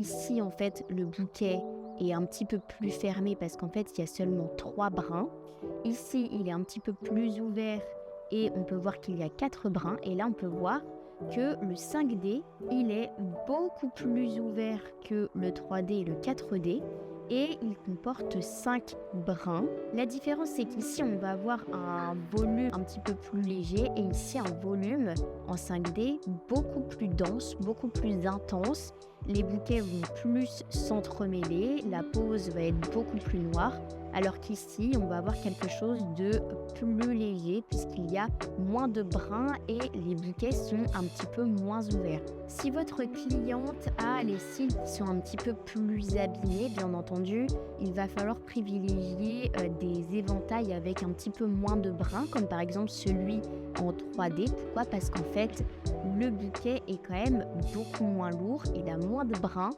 Ici, en fait, le bouquet est un petit peu plus fermé parce qu'en fait, il y a seulement 3 brins. Ici, il est un petit peu plus ouvert et on peut voir qu'il y a 4 brins. Et là, on peut voir que le 5D, il est beaucoup plus ouvert que le 3D et le 4D. Et il comporte 5 brins. La différence, c'est qu'ici, on va avoir un volume un petit peu plus léger et ici, un volume en 5D beaucoup plus dense, beaucoup plus intense. Les bouquets vont plus s'entremêler, la pose va être beaucoup plus noire, alors qu'ici, on va avoir quelque chose de plus léger puisqu'il y a moins de brins et les bouquets sont un petit peu moins ouverts. Si votre cliente a les cils qui sont un petit peu plus abîmés, bien entendu, il va falloir privilégier des éventails avec un petit peu moins de brins, comme par exemple celui en 3D. Pourquoi? Parce qu'en fait, le bouquet est quand même beaucoup moins lourd, il a moins de brins